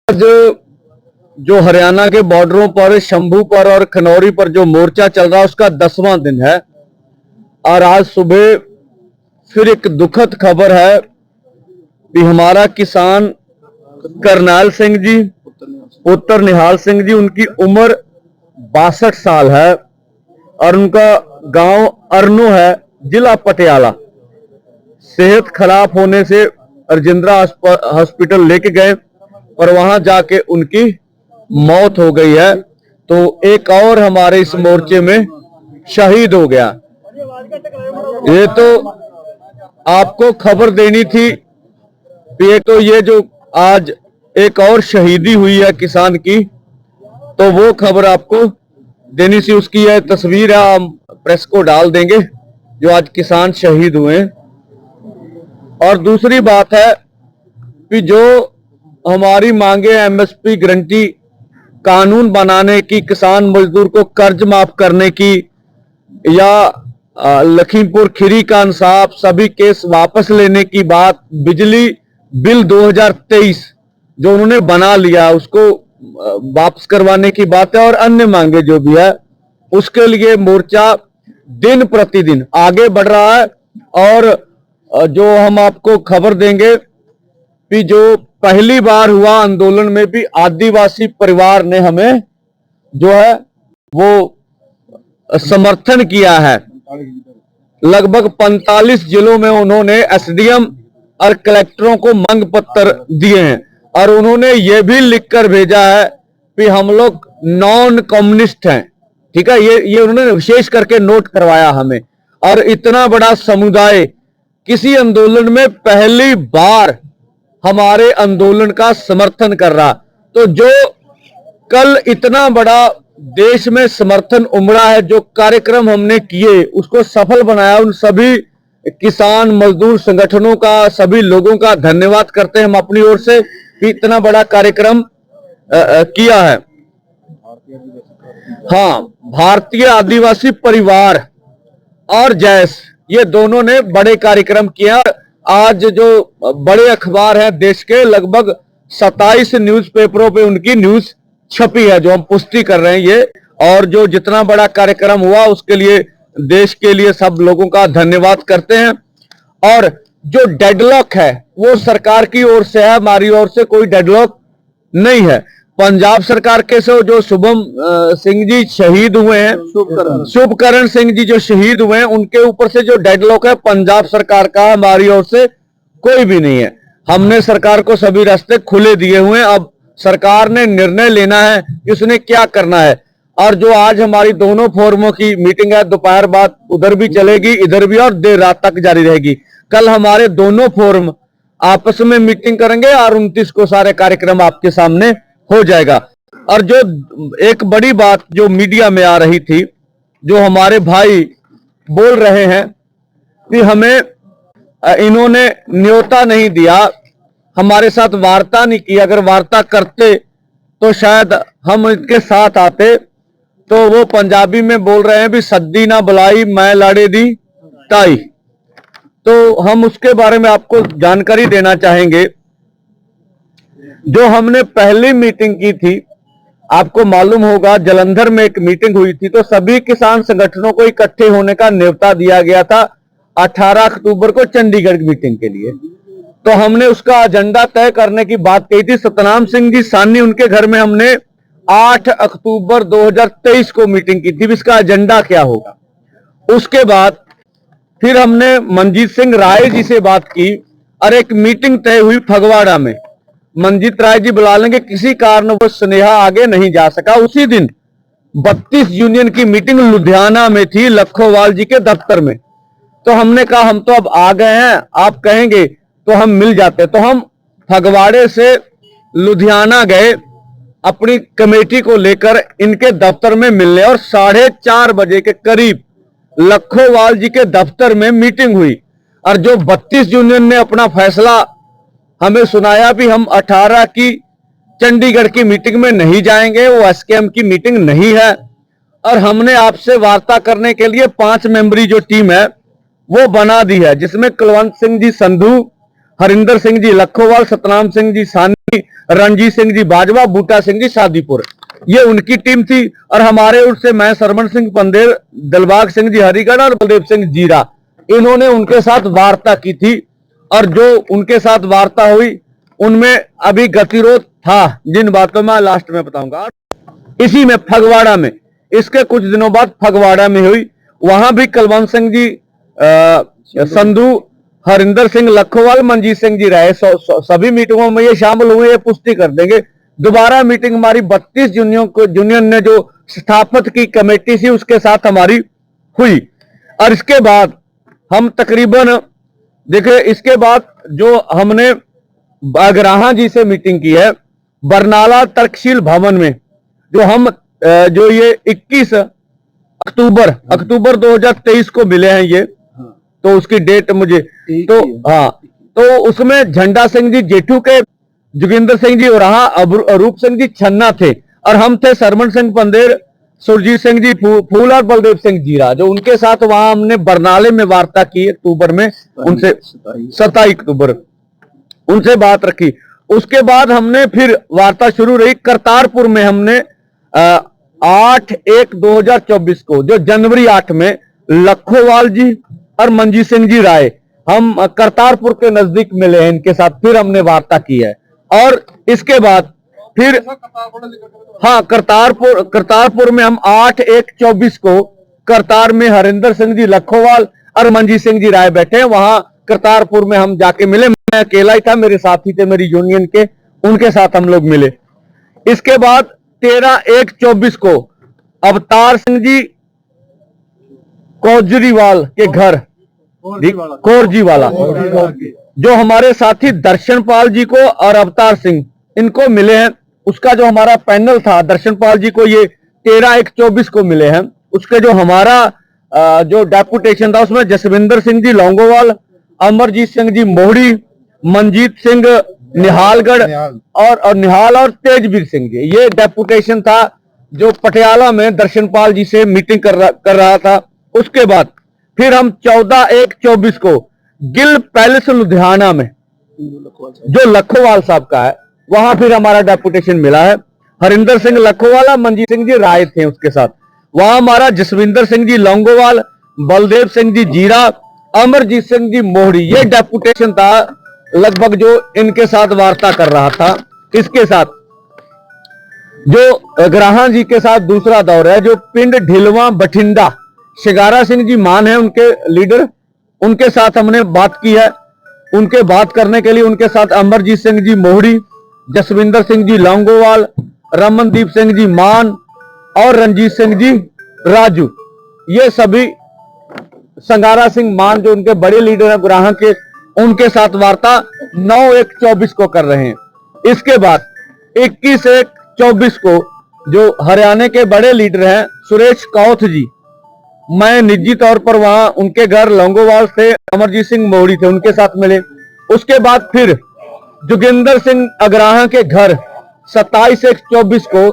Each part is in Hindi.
आज जो हरियाणा के बॉर्डरों पर शंभू पर और खनौरी पर जो मोर्चा चल रहा है उसका 10वां दिन है। और आज सुबह फिर एक दुखद खबर है कि हमारा किसान करनाल सिंह जी, पुत्र निहाल सिंह जी, उनकी उम्र 62 साल है और उनका गांव अरनू है, जिला पटियाला। सेहत खराब होने से राजेंद्रा हॉस्पिटल लेके गए और वहां जाके उनकी मौत हो गई है। तो एक और हमारे इस मोर्चे में शहीद हो गया। ये तो आपको खबर देनी थी। ये तो ये जो आज एक और शहीदी हुई है किसान की, तो वो खबर आपको देनी सी। उसकी यह तस्वीर है, हम प्रेस को डाल देंगे जो आज किसान शहीद हुए। और दूसरी बात है कि जो हमारी मांगे एमएसपी गारंटी कानून बनाने की, किसान मजदूर को कर्ज माफ करने की, या लखीमपुर खीरी का इंसाफ, सभी केस वापस लेने की बात, बिजली बिल 2023 जो उन्होंने बना लिया उसको वापस करवाने की बात है, और अन्य मांगे जो भी है, उसके लिए मोर्चा दिन प्रतिदिन आगे बढ़ रहा है। और जो हम आपको खबर देंगे कि जो पहली बार हुआ आंदोलन में भी आदिवासी परिवार ने हमें जो है वो समर्थन किया है। लगभग 45 जिलों में उन्होंने एसडीएम और कलेक्टरों को मांग पत्र दिए हैं और उन्होंने ये भी लिखकर भेजा है कि हम लोग नॉन कम्युनिस्ट हैं। ठीक है, ये उन्होंने विशेष करके नोट करवाया हमें। और इतना बड़ा समुदाय किसी आंदोलन में पहली बार हमारे आंदोलन का समर्थन कर रहा, तो जो कल इतना बड़ा देश में समर्थन उमड़ा है, जो कार्यक्रम हमने किए उसको सफल बनाया, उन सभी किसान मजदूर संगठनों का, सभी लोगों का धन्यवाद करते हैं हम अपनी ओर से कि इतना बड़ा कार्यक्रम किया है। हाँ, भारतीय आदिवासी परिवार और जैस, ये दोनों ने बड़े कार्यक्रम किया। आज जो बड़े अखबार हैं देश के, लगभग 27 न्यूज़पेपरों पे उनकी न्यूज छपी है, जो हम पुष्टि कर रहे हैं ये। और जो जितना बड़ा कार्यक्रम हुआ उसके लिए देश के लिए सब लोगों का धन्यवाद करते हैं। और जो डेडलॉक है वो सरकार की ओर से है, हमारी ओर से कोई डेडलॉक नहीं है। पंजाब सरकार के से जो शुभम सिंह जी शहीद हुए हैं, शुभकरण सिंह जी जो शहीद हुए हैं, उनके ऊपर से जो डेडलॉक है पंजाब सरकार का, हमारी ओर से कोई भी नहीं है। हमने सरकार को सभी रास्ते खुले दिए हुए हैं। अब सरकार ने निर्णय लेना है कि उसने क्या करना है। और जो आज हमारी दोनों फोरमों की मीटिंग है, दोपहर बाद उधर भी चलेगी, इधर भी, और देर रात तक जारी रहेगी। कल हमारे दोनों फोरम आपस में मीटिंग करेंगे और 29 को सारे कार्यक्रम आपके सामने हो जाएगा। और जो एक बड़ी बात जो मीडिया में आ रही थी, जो हमारे भाई बोल रहे हैं कि हमें इन्होंने न्योता नहीं दिया, हमारे साथ वार्ता नहीं की, अगर वार्ता करते तो शायद हम इनके साथ आते। तो वो पंजाबी में बोल रहे हैं भी सद्दी ना बुलाई मैं लाड़े दी ताई। तो हम उसके बारे में आपको जानकारी देना चाहेंगे। जो हमने पहली मीटिंग की थी, आपको मालूम होगा जालंधर में एक मीटिंग हुई थी, तो सभी किसान संगठनों को इकट्ठे होने का न्योता दिया गया था 18 अक्टूबर को चंडीगढ़ की मीटिंग के लिए। तो हमने उसका एजेंडा तय करने की बात कही थी। सतनाम सिंह जी सानी, उनके घर में हमने 8 अक्टूबर 2023 को मीटिंग की थी, इसका एजेंडा क्या होगा। उसके बाद फिर हमने मनजीत सिंह राय जी से बात की और एक मीटिंग तय हुई फगवाड़ा में। मनजीत राय जी बुला लेंगे, किसी कारण वो स्नेहा आगे नहीं जा सका। उसी दिन 32 यूनियन की मीटिंग लुधियाना में थी, लखोवाल जी के दफ्तर में। तो हमने कहा हम तो अब आ गए हैं, आप कहेंगे तो हम मिल जाते। तो हम फगवाड़े से लुधियाना गए अपनी कमेटी को लेकर इनके दफ्तर में मिलने, और 4:30 बजे के करीब लखोवाल जी के दफ्तर में मीटिंग हुई। और जो 32 यूनियन ने अपना फैसला हमें सुनाया भी हम 18 की चंडीगढ़ की मीटिंग में नहीं जाएंगे, वो एसकेएम की मीटिंग नहीं है। और हमने आपसे वार्ता करने के लिए 5 मेंबरी जो टीम है वो बना दी है, जिसमें कुलवंत सिंह जी संधू, हरिंदर सिंह जी लखोवाल, सतनाम सिंह जी सानी, रणजीत सिंह जी बाजवा, बूटा सिंह जी शादीपुर, ये उनकी टीम थी। और हमारे ओर से मैं सरवण सिंह पंदेर, दिलबाग सिंह जी हरिगढ़ और बलदेव सिंह जीरा, इन्होंने उनके साथ वार्ता की थी। और जो उनके साथ वार्ता हुई उनमें अभी गतिरोध था, जिन बातों में लास्ट में बताऊंगा। इसी में फगवाड़ा में, इसके कुछ दिनों बाद फगवाड़ा में हुई, वहां भी कुलवंत सिंह जी संधू, हरिंदर सिंह लखोवाल, मनजीत सिंह जी रहे। सभी मीटिंगों में ये शामिल हुए, ये पुष्टि कर देंगे। दोबारा मीटिंग हमारी 32 यूनियन ने जो स्थापित की कमेटी थी उसके साथ हमारी हुई। और इसके बाद हम तकरीबन देखिए, इसके बाद जो हमने बागराहा जी से मीटिंग की है बरनाला तर्कशील भवन में, जो हम जो ये 21 अक्टूबर 2023 को मिले हैं ये, तो उसकी डेट मुझे तो हाँ, तो उसमें झंडा सिंह जी जेठू के, जोगिंदर सिंह जी उराहा, अरूप सिंह जी छन्ना थे, और हम थे सरवण सिंह पंदेर, सुरजीत सिंह जी फूल और बलदेव सिंह जीरा, जो उनके साथ वहां हमने बरनाले में वार्ता की अक्टूबर में, उनसे 27 अक्टूबर उनसे बात रखी। उसके बाद हमने फिर वार्ता शुरू रही करतारपुर में। हमने 8/1/2024 को, जो जनवरी 8 में लखोवाल जी और मनजीत सिंह जी राय, हम करतारपुर के नजदीक मिले हैं इनके साथ, फिर हमने वार्ता की है। और इसके बाद फिर हाँ, करतारपुर में हम 8/1/24 को करतार में हरिंदर सिंह जी लखोवाल और मनजीत सिंह जी राय बैठे हैं, वहां करतारपुर में हम जाके मिले। मैं अकेला ही था, मेरे साथी थे मेरी यूनियन के, उनके साथ हम लोग मिले। इसके बाद 13/1/24 को अवतार सिंह जी कोजरीवाल के घर, कोरजीवाला, जो हमारे साथी दर्शनपाल जी को और अवतार सिंह इनको मिले हैं। उसका जो हमारा पैनल था, दर्शनपाल जी को ये 13/1/24 को मिले हैं। उसके जो हमारा जो डेपुटेशन था उसमें जसविंदर सिंह जी लौंगोवाल, अमरजीत सिंह जी मोहड़ी, मनजीत सिंह निहालगढ़ और निहाल और तेजवीर सिंह जी, ये डेपुटेशन था जो पटियाला में दर्शनपाल जी से मीटिंग कर रहा था। उसके बाद फिर हम 14/1/24 को गिल पैलेस लुधियाना में, जो लखोवाल साहब का है, वहां फिर हमारा डेपुटेशन मिला है। हरिंदर सिंह लखोवाला, मनजीत सिंह जी राय थे उसके साथ। वहां हमारा जसविंदर सिंह जी लौंगोवाल, बलदेव सिंह जी जीरा, अमरजीत सिंह जी मोहड़ी, ये डेपुटेशन था लगभग जो इनके साथ वार्ता कर रहा था। इसके साथ जो ग्राहा जी के साथ दूसरा दौर है, जो पिंड ढिलवा बठिंडा, शिगारा सिंह जी मान है उनके लीडर, उनके साथ हमने बात की है। उनके बात करने के लिए उनके साथ अमरजीत सिंह जी मोहड़ी, जसविंदर सिंह जी लौंगोवाल, रमनदीप सिंह जी मान और रंजीत सिंह जी राजू, ये सभी, संगारा सिंह मान जो उनके बड़े लीडर हैं ग्राहक के, उनके साथ वार्ता 9/1/24 को कर रहे हैं। इसके बाद 21/1/24 को जो हरियाणा के बड़े लीडर हैं सुरेश कौथ जी, मैं निजी तौर पर वहां उनके घर लौंगोवाल से अमरजीत सिंह मोहड़ी थे, उनके साथ मिले। उसके बाद फिर जोगिंदर सिंह अग्राहा के घर 27/1/24 को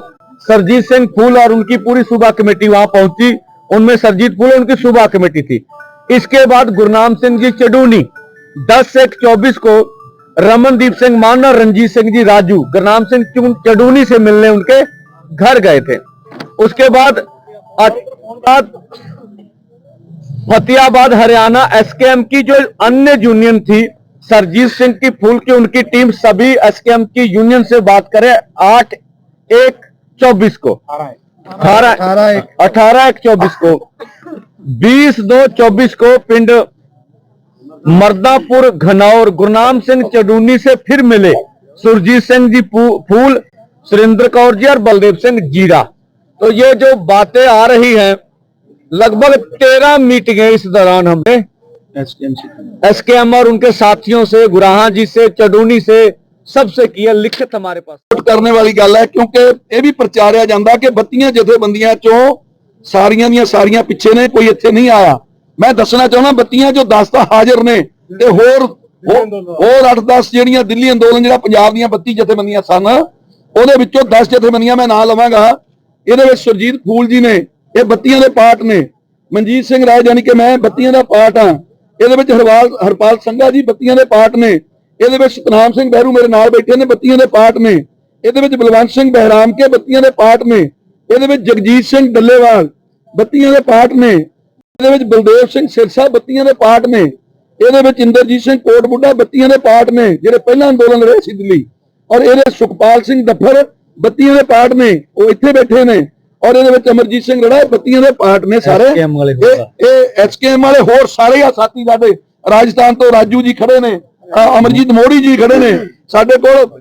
सरजीत सिंह फूल और उनकी पूरी सूबा कमेटी वहां पहुंची, उनमें सरजीत फूल उनकी सूबा कमेटी थी। इसके बाद गुरनाम सिंह जी चडूनी 10/1/24 को रमनदीप सिंह मान और रंजीत सिंह जी राजू गुरनाम सिंह चडूनी से मिलने उनके घर गए थे। उसके बाद फतेहाबाद हरियाणा एसकेएम की जो अन्य यूनियन थी, सरजीत सिंह की फूल की उनकी टीम, सभी एसकेएम की यूनियन से बात करें 8/1/24 को, 18/1/24 को, 20/2/24 को पिंड मर्दापुर घनौर गुरनाम सिंह चडूनी से फिर मिले सुरजीत सिंह जी फूल, सुरेंद्र कौर जी और बलदेव सिंह जीरा। तो ये जो बातें आ रही हैं, लगभग 13 मीटिंगें इस दौरान हमने एसकेएम और उनके साथियों से, गुराहा जी से, चडूनी से, सबसे किया, लिखित हमारे पास करने वाली गल है। क्योंकि यह भी प्रचारिया जाता कि बत्तियां जथेबंदियां चों सारियां दियां सारियां पिछे ने, कोई इत्थे नहीं आया। मैं दसना चाहना बत्तियां जो 10 ਤਾਂ हाजिर ने ते होर 8-10 ਜਿਹੜੀਆਂ ਦਿੱਲੀ ਅੰਦੋਲਨ ਜਿਹੜਾ ਪੰਜਾਬ ਦੀਆਂ 32 ਜਥੇਬੰਦੀਆਂ ਸਨ, ਉਹਦੇ ਵਿੱਚੋਂ 10 ਜਥੇਬੰਦੀਆਂ ਮੈਂ ਨਾਂ ਲਵਾਂਗਾ। ਇਹਦੇ ਵਿੱਚ ਸੁਰਜੀਤ ਫੂਲ ਜੀ ਨੇ, ਇਹ ਬੱਤੀਆਂ ਦੇ ਪਾਰਟ ਨੇ। ਮਨਜੀਤ ਸਿੰਘ ਰਾਏ ਜਾਨੀ ਕਿ ਮੈਂ ਬੱਤੀਆਂ ਦਾ ਪਾਰਟ ਹਾਂ। ਇਹਦੇ ਵਿੱਚ ਹਰਪਾਲ ਸੰਘਾ ਜੀ ਬੱਤੀਆਂ ਦੇ ਪਾਰਟ ਨੇ। ਇਹਦੇ ਵਿੱਚ ਸਤਨਾਮ ਸਿੰਘ ਬਹਿਰੂ ਮੇਰੇ ਨਾਲ ਬੈਠੇ ਨੇ, ਬੱਤੀਆਂ ਦੇ ਪਾਰਟ ਨੇ। ਇਹਦੇ ਵਿੱਚ ਬਲਵੰਤ ਸਿੰਘ ਬਹਿਰਾਮ ਕੇ ਬੱਤੀਆਂ ਦੇ ਪਾਰਟ ਨੇ। ਇਹਦੇ ਵਿੱਚ ਜਗਜੀਤ ਸਿੰਘ ਡੱਲੇਵਾਲ ਬੱਤੀਆਂ ਦੇ ਪਾਰਟ ਨੇ। ਇਹਦੇ ਵਿੱਚ ਬਲਦੇਵ ਸਿੰਘ ਸਿਰਸਾ ਬੱਤੀਆਂ ਦੇ ਪਾਰਟ ਨੇ। ਇਹਦੇ ਵਿੱਚ ਇੰਦਰਜੀਤ ਸਿੰਘ ਕੋਟਬੁੱਢਾ ਬੱਤੀਆਂ ਦੇ ਪਾਰਟ ਨੇ, ਜਿਹੜੇ ਪਹਿਲਾਂ ਅੰਦੋਲਨ ਰਹੇ ਸੀ ਦਿੱਲੀ। ਔਰ ਇਹਦੇ ਸੁਖਪਾਲ ਸਿੰਘ ਡੱਫਰ ਬੱਤੀਆਂ ਦੇ ਪਾਰਟ ਨੇ, ਉਹ ਇੱਥੇ ਬੈਠੇ ਨੇ। ਔਰ ਇਹਦੇ ਵਿੱਚ ਅਮਰਜੀਤ ਸਿੰਘ ਰੜਾ ਬੱਤੀਆਂ ਦੇ ਪਾਰਟ ਨੇ ਸਾਰੇ। ਇਹ ਐਚਕੇਐਮ ਵਾਲੇ ਹੋਰ ਸਾਰੇ ਆ ਸਾਥੀ ਸਾਡੇ। ਰਾਜਸਥਾਨ ਤੋਂ ਰਾਜੂ ਜੀ ਖੜੇ ਨੇ, ਅਮਰਜੀਤ ਮੋੜੀ ਜੀ ਖੜੇ ਨੇ, ਸਾਡੇ ਕੋਲ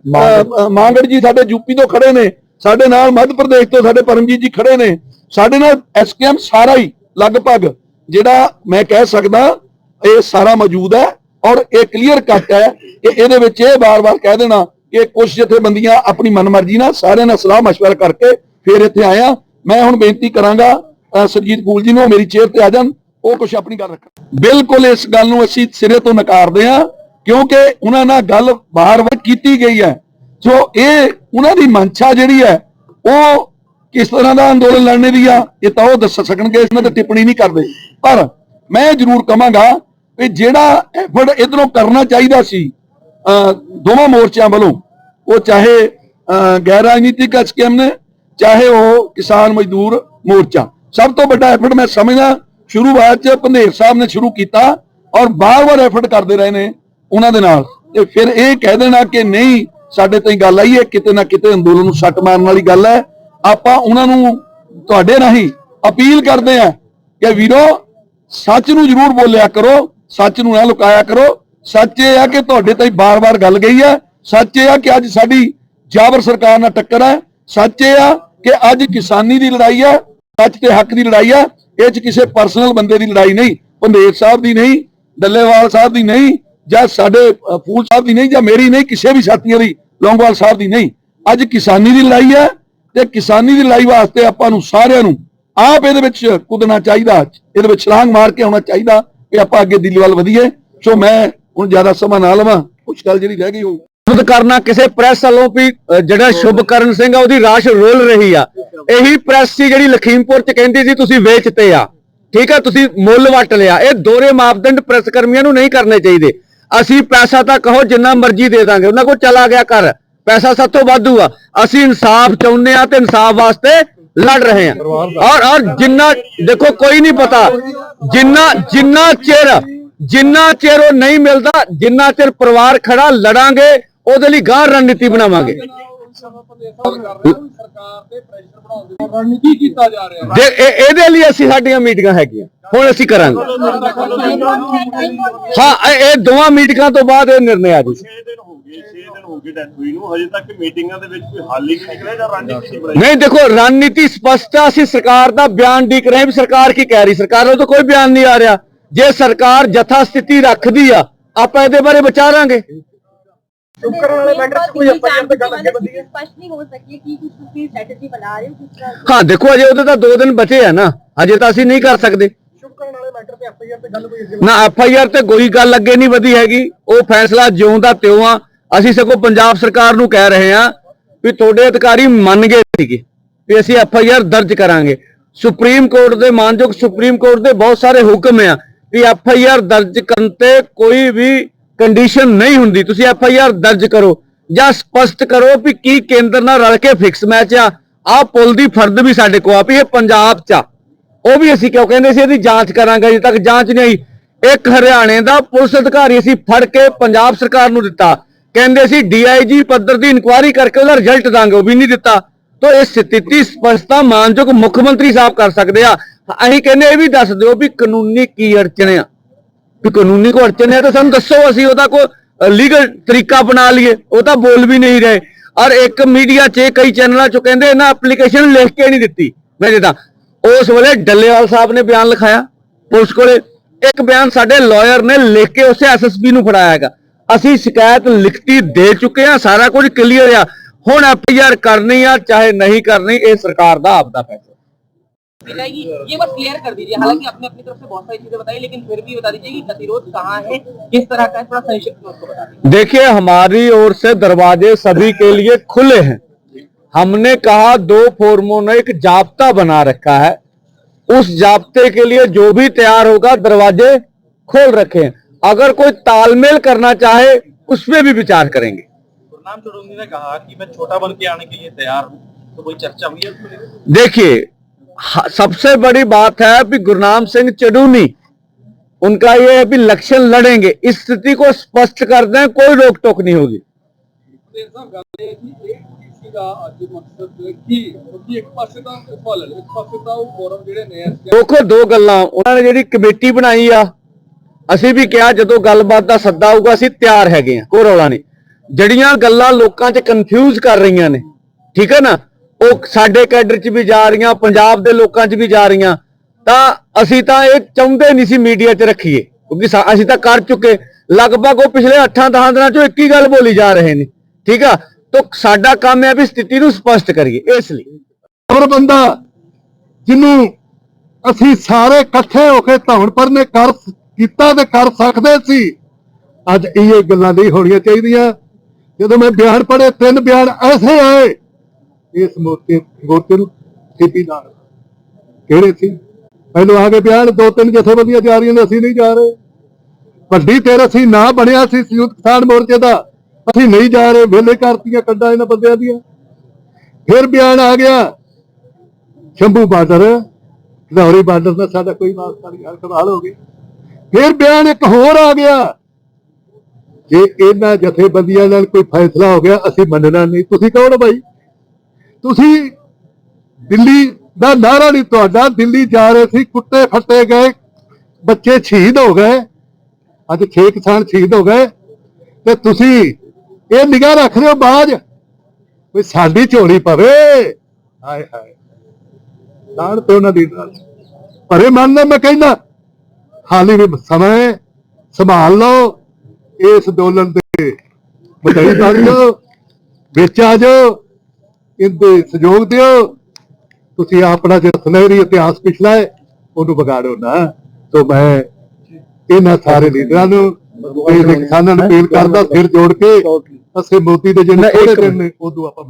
ਮਾਂਗੜ ਜੀ ਸਾਡੇ ਯੂਪੀ ਤੋਂ ਖੜੇ ਨੇ, ਸਾਡੇ ਨਾਲ ਮੱਧ ਪ੍ਰਦੇਸ਼ ਤੋਂ ਸਾਡੇ ਪਰਮਜੀਤ ਜੀ ਖੜੇ ਨੇ। ਸਾਡੇ ਨਾਲ ਐਚਕੇਐਮ ਸਾਰਾ ਹੀ ਲਗਭਗ ਜਿਹੜਾ ਮੈਂ ਕਹਿ ਸਕਦਾ ਇਹ ਸਾਰਾ ਮੌਜੂਦ ਹੈ। ਔਰ ਇਹ ਕਲੀਅਰ ਕੱਟ ਹੈ ਕਿ ਇਹਦੇ ਵਿੱਚ ਇਹ ਬਾਰ-ਬਾਰ ਕਹਿ ਦੇਣਾ ਕਿ ਕੁਝ ਜਥੇਬੰਦੀਆਂ ਆਪਣੀ ਮਨਮਰਜ਼ੀ ਨਾਲ ਸਾਰਿਆਂ ਨਾਲ ਸਲਾਹ ਮਸ਼ਵਰਾ ਕਰਕੇ ਫਿਰ ਇੱਥੇ ਆਇਆ। ਮੈਂ ਹੁਣ ਬੇਨਤੀ ਕਰਾਂਗਾ ਸਰਜੀਤ ਫੂਲ ਜੀ ਨੂੰ ਮੇਰੀ ਚੇਅਰ ਤੇ ਆ ਜਾਣ, ਉਹ ਕੁਝ ਆਪਣੀ ਗੱਲ ਰੱਖਣ। ਬਿਲਕੁਲ ਇਸ ਗੱਲ ਨੂੰ ਅਸੀਂ ਸਿਰੇ ਤੋਂ ਨਕਾਰਦੇ ਹਾਂ, ਕਿਉਂਕਿ ਉਹਨਾਂ ਨਾਲ ਗੱਲ ਬਾਰ-ਬਾਰ ਕੀਤੀ ਗਈ ਹੈ। ਸੋ ਇਹ ਉਹਨਾਂ ਦੀ ਮਨਸ਼ਾ ਜਿਹੜੀ ਹੈ ਉਹ ਕਿਸ ਤਰ੍ਹਾਂ ਦਾ ਅੰਦੋਲਨ ਲੜਨੇ ਦੀ ਆ, ਇਹ ਤਾਂ ਉਹ ਦੱਸ ਸਕਣਗੇ, ਇਸ ਨਾਲ ਟਿੱਪਣੀ ਨਹੀਂ ਕਰਦੇ। ਪਰ ਮੈਂ ਜ਼ਰੂਰ ਕਹਾਂਗਾ ਕਿ ਜਿਹੜਾ ਐਫਰਟ ਇਧਰੋਂ ਕਰਨਾ ਚਾਹੀਦਾ ਸੀ ਦੋਵਾਂ ਮੋਰਚਿਆਂ ਵੱਲੋਂ, ਉਹ ਚਾਹੇ ਗੈਰ ਰਾਜਨੀਤਿਕ ਐਚਕੇਐਮ ਨੇ, ਚਾਹੇ ਉਹ ਕਿਸਾਨ ਮਜ਼ਦੂਰ ਮੋਰਚਾ, ਸਭ ਤੋਂ ਵੱਡਾ ਐਫਰਟ ਮੈਂ ਸਮਝਦਾ ਸ਼ੁਰੂਆਤ 'ਚ ਪੰਧੇਰ ਸਾਹਿਬ ਨੇ ਸ਼ੁਰੂ ਕੀਤਾ ਔਰ ਬਾਰ-ਬਾਰ ਐਫਰਟ ਕਰਦੇ ਰਹੇ ਨੇ ਉਹਨਾਂ ਦੇ ਨਾਲ। ਤੇ ਫਿਰ ਇਹ ਕਹਿ ਦੇਣਾ ਕਿ ਨਹੀਂ ਸਾਡੇ ਤਾਈਂ ਗੱਲ ਆਈ ਹੈ, ਕਿਤੇ ਨਾ ਕਿਤੇ ਅੰਦੋਲਨ ਨੂੰ ਸੱਟ ਮਾਰਨ ਵਾਲੀ ਗੱਲ ਹੈ। ਆਪਾਂ ਉਹਨਾਂ ਨੂੰ ਤੁਹਾਡੇ ਰਾਹੀਂ ਅਪੀਲ ਕਰਦੇ ਆ ਕਿ ਵੀਰੋ ਸੱਚ ਨੂੰ ਜ਼ਰੂਰ ਬੋਲਿਆ ਕਰੋ, ਸੱਚ ਨੂੰ ਨਾ ਲੁਕਾਇਆ ਕਰੋ। ਸੱਚ ਇਹ ਆ ਕਿ ਤੁਹਾਡੇ ਤਾਈਂ ਬਾਰ-ਬਾਰ ਗੱਲ ਗਈ ਹੈ। ਸੱਚ ਇਹ ਆ ਕਿ ਅੱਜ ਸਾਡੀ ਜਾਬਰ ਸਰਕਾਰ ਨਾਲ ਟੱਕਰ ਹੈ। ਸੱਚ ਇਹ ਆ ਕਿ ਅੱਜ ਕਿਸਾਨੀ ਦੀ ਲੜਾਈ ਹੈ, ਸੱਚ ਤੇ ਹੱਕ ਦੀ ਲੜਾਈ ਹੈ। ਇਹ 'ਚ ਕਿਸੇ ਪਰਸਨਲ ਬੰਦੇ ਦੀ ਲੜਾਈ ਨਹੀਂ, ਪੰਧੇਰ ਸਾਹਿਬ ਦੀ ਨਹੀਂ, ਡੱਲੇਵਾਲ ਸਾਹਿਬ ਦੀ ਨਹੀਂ, ਜਾਂ ਸਾਡੇ ਫੂਲ ਸਾਹਿਬ ਦੀ ਨਹੀਂ, ਜਾਂ ਮੇਰੀ ਨਹੀਂ, ਕਿਸੇ ਵੀ ਸਾਥੀਆਂ ਦੀ, ਲੌਂਗੋਵਾਲ ਸਾਹਿਬ ਦੀ ਨਹੀਂ। ਅੱਜ ਕਿਸਾਨੀ ਦੀ ਲੜਾਈ ਹੈ ਤੇ ਕਿਸਾਨੀ ਦੀ ਲੜਾਈ ਵਾਸਤੇ ਆਪਾਂ ਨੂੰ ਸਾਰਿਆਂ ਨੂੰ ਆਪ ਇਹਦੇ ਵਿੱਚ ਕੁੱਦਣਾ ਚਾਹੀਦਾ, ਇਹਦੇ ਵਿੱਚ ਛਲਾਂਗ ਮਾਰ ਕੇ ਆਉਣਾ ਚਾਹੀਦਾ ਕਿ ਆਪਾਂ ਅੱਗੇ ਦਿੱਲੀ ਵੱਲ ਵਧੀਏ। ਸੋ ਮੈਂ ਹੁਣ ਜ਼ਿਆਦਾ ਸਮਾਂ ਨਾ ਲਵਾਂ, ਕੁਝ ਗੱਲ ਜਿਹੜੀ ਰਹਿ ਗਈ ਹੋਊ ਕਰਨਾ ਕਿਸੇ ਪ੍ਰੈਸ ਵੱਲੋਂ ਵੀ ਜਿਹੜਾ ਸ਼ੁਭਕਰਨ ਸਿੰਘ ਆ ਉਹਦੀ ਰਾਸ਼ ਰੋਲ ਰਹੀ ਆ। ਇਹੀ ਪ੍ਰੈਸ ਸੀ ਜਿਹੜੀ ਲਖੀਮਪੁਰ ਚ ਕਹਿੰਦੀ ਸੀ ਤੁਸੀਂ ਵੇਚਤੇ ਆ, ਠੀਕ ਆ, ਤੁਸੀਂ ਮੁੱਲ ਵੱਟ ਲਿਆ। ਇਹ ਦੋਹਰੇ ਮਾਪਦੰਡ ਪ੍ਰੈਸ ਕਰਮੀਆਂ ਨੂੰ ਨਹੀਂ ਕਰਨੇ ਚਾਹੀਦੇ। ਅਸੀਂ ਪੈਸਾ ਤਾਂ ਕਹੋ ਜਿੰਨਾ ਮਰਜ਼ੀ ਦੇ ਦਾਂਗੇ, ਉਹਨਾਂ ਕੋਲ ਚਲਾ ਗਿਆ ਕਰ, ਪੈਸਾ ਸਭ ਤੋਂ ਵਾਧੂ ਆ। ਅਸੀਂ ਇਨਸਾਫ ਚਾਹੁੰਦੇ ਆ ਤੇ ਇਨਸਾਫ ਵਾਸਤੇ ਲੜ ਰਹੇ ਆ। ਔਰ ਜਿੰਨਾ ਦੇਖੋ ਕੋਈ ਨਹੀਂ ਪਤਾ, ਜਿੰਨਾ ਚਿਰ ਉਹ ਨਹੀਂ ਮਿਲਦਾ, ਜਿੰਨਾ ਚਿਰ ਪਰਿਵਾਰ ਖੜਾ ਲੜਾਂਗੇ, ਉਹਦੇ ਲਈ ਗਾਂ ਰਣਨੀਤੀ ਬਣਾਵਾਂਗੇ। ਇਹਦੇ ਲਈ ਅਸੀਂ ਸਾਡੀਆਂ ਮੀਟਿੰਗਾਂ ਹੈਗੀਆਂ, ਹੁਣ ਅਸੀਂ ਕਰਾਂਗੇ। ਹਾਂ, ਇਹ ਦੋਵਾਂ ਮੀਟਿੰਗਾਂ ਤੋਂ ਬਾਅਦ ਇਹ ਨਿਰਣੇ ਆ ਜੀ। 6 ਦਿਨ ਹੋ ਗਏ ਡੈਥ ਹੋਈ ਨੂੰ, ਹਜੇ ਤੱਕ ਮੀਟਿੰਗਾਂ ਦੇ ਵਿੱਚ ਕੋਈ ਹੱਲ ਹੀ ਨਹੀਂ ਨਿਕਲਿਆ ਜਾਂ ਰਣਨੀਤੀ ਬਣਾਈ ਨਹੀਂ। ਦੇਖੋ ਰਣਨੀਤੀ ਸਪਸ਼ਟ ਆ, ਅਸੀਂ ਸਰਕਾਰ ਦਾ ਬਿਆਨ ਉਡੀਕ ਰਹੇ ਵੀ ਸਰਕਾਰ ਕੀ ਕਹਿ ਰਹੀ। ਸਰਕਾਰ ਵੱਲੋਂ ਤਾਂ ਕੋਈ ਬਿਆਨ ਨਹੀਂ ਆ ਰਿਹਾ। ਜੇ ਸਰਕਾਰ ਜਥਾ ਸਥਿਤੀ ਰੱਖਦੀ ਆ, ਆਪਾਂ ਇਹਦੇ ਬਾਰੇ ਵਿਚਾਰਾਂਗੇ। ਹਾਂ ਦੇਖੋ ਅਜੇ ਉਹਦੇ ਤਾਂ 2 ਦਿਨ ਬਚੇ ਆ ਨਾ, ਅਜੇ ਤਾਂ ਅਸੀਂ ਨਹੀਂ ਕਰ ਸਕਦੇ ਨਾ। FIR ਤੇ ਕੋਈ ਗੱਲ ਅੱਗੇ ਨਹੀਂ ਵਧੀ ਹੈਗੀ, ਉਹ ਫੈਸਲਾ ਜਿਉਂ ਦਾ ਤਿਉਂ ਆ। ਅਸੀਂ ਸਗੋਂ ਪੰਜਾਬ ਸਰਕਾਰ ਨੂੰ ਕਹਿ ਰਹੇ ਹਾਂ ਵੀ ਤੁਹਾਡੇ ਅਧਿਕਾਰੀ ਮੰਨ ਗਏ ਸੀਗੇ ਵੀ ਅਸੀਂ FIR ਦਰਜ ਕਰਾਂਗੇ। ਸੁਪਰੀਮ ਕੋਰਟ ਦੇ ਮਾਨਯੋਗ ਸੁਪਰੀਮ ਕੋਰਟ ਦੇ ਬਹੁਤ ਸਾਰੇ ਹੁਕਮ ਆ ਵੀ FIR ਦਰਜ ਕਰਨ ਤੇ ਕੋਈ ਵੀ ਕੰਡੀਸ਼ਨ ਨਹੀਂ ਹੁੰਦੀ। ਤੁਸੀਂ FIR ਦਰਜ ਕਰੋ ਜਾਂ ਸਪਸ਼ਟ ਕਰੋ ਵੀ ਕੀ ਕੇਂਦਰ ਨਾਲ ਰਲ ਕੇ ਫਿਕਸ ਮੈਚ ਆ ਪੁਲ ਦੀ ਫਰਦ ਵੀ ਸਾਡੇ ਕੋਲ ਆ ਵੀ ਇਹ ਪੰਜਾਬ 'ਚ ਆ, ਉਹ ਵੀ ਅਸੀਂ ਕਿਉਂ ਕਹਿੰਦੇ ਸੀ ਇਹਦੀ ਜਾਂਚ ਕਰਾਂਗੇ। ਅਜੇ ਤੱਕ ਜਾਂਚ ਨਹੀਂ ਆਈ। ਇੱਕ ਹਰਿਆਣੇ ਦਾ ਪੁਲਿਸ ਅਧਿਕਾਰੀ ਅਸੀਂ ਫੜ ਕੇ ਪੰਜਾਬ ਸਰਕਾਰ ਨੂੰ ਦਿੱਤਾ, ਕਹਿੰਦੇ ਸੀ DIG ਪੱਧਰ ਦੀ ਇਨਕੁਆਇਰੀ ਕਰਕੇ ਉਹਦਾ ਰਿਜ਼ਲਟ ਦਾਂਗੇ, ਉਹ ਵੀ ਨਹੀਂ ਦਿੱਤਾ। ਤਾਂ ਇਹ ਸਥਿਤੀ ਸਪਸ਼ਟਤਾ ਮਾਨਯੋਗ ਮੁੱਖ ਮੰਤਰੀ ਸਾਹਿਬ ਕਰ ਸਕਦੇ ਆ। ਅਸੀਂ ਕਹਿੰਦੇ ਇਹ ਵੀ ਦੱਸ ਦਿਓ ਵੀ ਕਾਨੂੰਨੀ ਕੀ ਅੜਚਣ ਆ, ਵੀ ਕਾਨੂੰਨੀ ਕੋ ਅੜਚਣ ਹੈ ਤਾਂ ਸਾਨੂੰ ਦੱਸੋ, ਅਸੀਂ ਉਹਦਾ ਕੋਈ ਲੀਗਲ ਤਰੀਕਾ ਬਣਾ ਲਈਏ। ਉਹ ਤਾਂ ਬੋਲ ਵੀ ਨਹੀਂ ਰਹੇ। ਔਰ ਇੱਕ ਮੀਡੀਆ 'ਚ ਕਈ ਚੈਨਲਾਂ 'ਚੋਂ ਕਹਿੰਦੇ ਇਹਨਾਂ ਐਪਲੀਕੇਸ਼ਨ ਲਿਖ ਕੇ ਨਹੀਂ ਦਿੱਤੀ। ਮੈਂ ਜਿੱਦਾਂ ਉਸ ਵੇਲੇ ਡੱਲੇਵਾਲ ਸਾਹਿਬ ਨੇ ਬਿਆਨ ਲਿਖਾਇਆ ਪੁਲਿਸ ਕੋਲੇ, ਇੱਕ ਬਿਆਨ ਸਾਡੇ ਲਾਇਰ ਨੇ ਲਿਖ ਕੇ ਉਸੇ SSP ਨੂੰ ਫੜਾਇਆ ਹੈਗਾ। ਅਸੀਂ ਸ਼ਿਕਾਇਤ ਲਿਖਤੀ ਦੇ ਚੁੱਕੇ ਹਾਂ, ਸਾਰਾ ਕੁਝ ਕਲੀਅਰ ਆ। ਹੁਣ FIR ਕਰਨੀ ਆ ਚਾਹੇ नहीं करनी, ये सरकार का आपदा फैसला। ये बस क्लियर कर दीजिए, हालांकि आपने अपनी तरफ से बहुत सारी चीजें बताई, लेकिन फिर भी बता दीजिए कि गतिरोध कहाँ है, किस तरह का है, थोड़ा संक्षिप्त में उसको बता दीजिए। देखिए हमारी ओर से दरवाजे सभी के लिए खुले हैं। हमने कहा 2 फोरमों ने एक जाब्ता बना रखा है, उस जाब्ते के लिए जो भी तैयार होगा दरवाजे खोल रखे हैं। अगर कोई तालमेल करना चाहे उस पर भी विचार करेंगे। गुरनाम चुड़ूनी ने कहा कि मैं छोटा बन के आने के लिए तैयार हूँ, तो कोई चर्चा हुई है उसको लेकर? देखिए, सबसे बड़ी बात है कि गुरनाम सिंह चडूनी, उनका ये है कि इलेक्शन लड़ेंगे, इस स्थिति को स्पष्ट कर दें, कोई रोक टोक नहीं होगी। देखो, दो गल्लां उन्होंने ਜਿਹੜੀ ਕਮੇਟੀ ਬਣਾਈ ਆ, ਅਸੀਂ ਵੀ ਕਿਹਾ ਜਦੋਂ ਗੱਲਬਾਤ ਦਾ ਸੱਦਾ ਆਊਗਾ ਅਸੀਂ ਤਿਆਰ ਹੈਗੇ ਆ, ਕੋਈ ਰੌਲਾ ਨਹੀਂ। ਜਿਹੜੀਆਂ ਗੱਲਾਂ ਲੋਕਾਂ 'ਚ ਕਨਫਿਊਜ਼ ਕਰ ਰਹੀਆਂ ਨੇ, ਠੀਕ ਹੈ ਨਾ, ਉਹ ਸਾਡੇ ਕੈਡਰ 'ਚ ਵੀ ਜਾ ਰਹੀਆਂ, ਪੰਜਾਬ ਦੇ ਲੋਕਾਂ 'ਚ ਵੀ ਜਾ ਰਹੀਆਂ, ਤਾਂ ਅਸੀਂ ਤਾਂ ਇਹ ਚਾਹੁੰਦੇ ਨਹੀਂ ਸੀ ਮੀਡੀਆ 'ਚ ਰੱਖੀਏ, ਕਿਉਂਕਿ ਅਸੀਂ ਤਾਂ ਕਰ ਚੁੱਕੇ ਲਗਭਗ। ਉਹ ਪਿਛਲੇ 8-10 ਦਿਨਾਂ 'ਚੋਂ ਇੱਕ ਹੀ ਗੱਲ ਬੋਲੀ ਜਾ ਰਹੇ ਨੇ, ਠੀਕ ਆ। ਤਾਂ ਸਾਡਾ ਕੰਮ ਹੈ ਵੀ ਸਥਿਤੀ ਨੂੰ ਸਪਸ਼ਟ ਕਰੀਏ, ਇਸ ਲਈ ਖਬਰ ਬੰਦਾ ਜਿਹਨੂੰ ਅਸੀਂ ਸਾਰੇ ਇਕੱਠੇ ਹੋ ਕੇ ਧੌਣ ਪਰਨੇ ਕਰ ਕੀਤਾ ਤੇ ਕਰ ਸਕਦੇ ਸੀ, ਅੱਜ ਇਹ ਗੱਲਾਂ ਨਹੀਂ ਹੋਣੀਆਂ ਚਾਹੀਦੀਆਂ। ਜਦੋਂ ਮੈਂ ਬਿਆਨ ਪੜ੍ਹੇ, 3 ਬਿਆਨ ਐਸੇ ਆਏ ਇਸ ਮੋਰਚੇ ਨੂੰ ਸੀਪੀ ਨਾਲ ਕਿਹੜੇ ਸੀ। ਪਹਿਲੋਂ ਆ ਕੇ ਬਿਆਨ 2-3 ਜਥੇਬੰਦੀਆਂ ਜਾ ਰਹੀਆਂ ਨੇ, ਅਸੀਂ ਨਹੀਂ ਜਾ ਰਹੇ। ਵੱਡੀ ਤੇਰਾ ਸੀ ਨਾ ਬਣਿਆ ਸੀ ਸੰਯੁਕਤ ਕਿਸਾਨ ਮੋਰਚੇ ਦਾ, ਅਸੀਂ ਨਹੀਂ ਜਾ ਰਹੇ, ਵੇਲੇ ਕਰਤੀਆਂ ਕੱਢਾਂ ਇਹਨਾਂ ਬੰਦਿਆਂ ਦੀਆਂ। ਫਿਰ ਬਿਆਨ ਆ ਗਿਆ ਸ਼ੰਭੂ ਬਾਰਡਰ, ਲਾਹੌਰੀ ਬਾਰਡਰ ਦਾ ਸਾਡਾ ਕੋਈ ਵਾਸਤਾ ਨਹੀਂ, ਹਰ ਕਮਾਲ ਹੋ ਗਈ। ਫਿਰ ਬਿਆਨ ਇੱਕ ਹੋਰ ਆ ਗਿਆ, ਜੇ ਇਹਨਾਂ ਜਥੇਬੰਦੀਆਂ ਨਾਲ ਕੋਈ ਫੈਸਲਾ ਹੋ ਗਿਆ ਅਸੀਂ ਮੰਨਣਾ ਨਹੀਂ। ਤੁਸੀਂ ਕੌਣ ਹੋ ਭਾਈ? ਤੁਸੀਂ ਦਿੱਲੀ ਦਾ ਨਾਰਾ ਨਹੀਂ ਤੁਹਾਡਾ, ਦਿੱਲੀ ਜਾ ਰਹੇ ਸੀ, ਕੁੱਤੇ ਫੱਟੇ ਗਏ, ਬੱਚੇ ਸ਼ਹੀਦ ਹੋ ਗਏ, ਅੱਜ 6 ਕਿਸਾਨ ਸ਼ਹੀਦ ਹੋ ਗਏ, ਤੇ ਤੁਸੀਂ ਇਹ ਨਿਗਾਹ ਰੱਖ ਰਹੇ ਹੋ ਬਾਜ ਕੋਈ ਸਾਡੀ ਝੋਲੀ ਪਵੇ। ਹਾਏ ਹਾਏ, ਲਾਣ ਤੇ ਉਹਨਾਂ ਦੀ ਭਰੇ ਮਨ ਨਾਲ ਮੈਂ ਕਹਿੰਦਾ ਹਾਲੇ ਵੀ ਸਮਾਂ, ਸੰਭਾਲ ਲਓ ਇਸ ਅੰਦੋਲਨ ਦੇ ਵਧਾਈ ਕਰ ਦਿਓ, ਵਿੱਚ ਆ ਜਾਓ, ਇਹਦੇ ਸਹਿਯੋਗ ਦਿਓ। ਤੁਸੀਂ ਆਪਣਾ ਜਿਹੜਾ ਸੁਨਹਿਰੀ ਇਤਿਹਾਸ ਪਿਛਲਾ ਹੈ ਉਹਨੂੰ ਵਿਗਾੜੋ ਨਾ। ਤੋਂ ਮੈਂ ਇਹਨਾਂ ਸਾਰੇ ਲੀਡਰਾਂ ਨੂੰ, ਕਿਸਾਨਾਂ ਨੂੰ ਅਪੀਲ ਕਰਦਾ, ਸਿਰ ਜੋੜ ਕੇ ਅਸੀਂ ਮੋਦੀ ਦੇ ਜਿਹੜੇ ਥੋੜੇ ਦਿਨ ਨੇ ਉਦੋਂ ਆਪਾਂ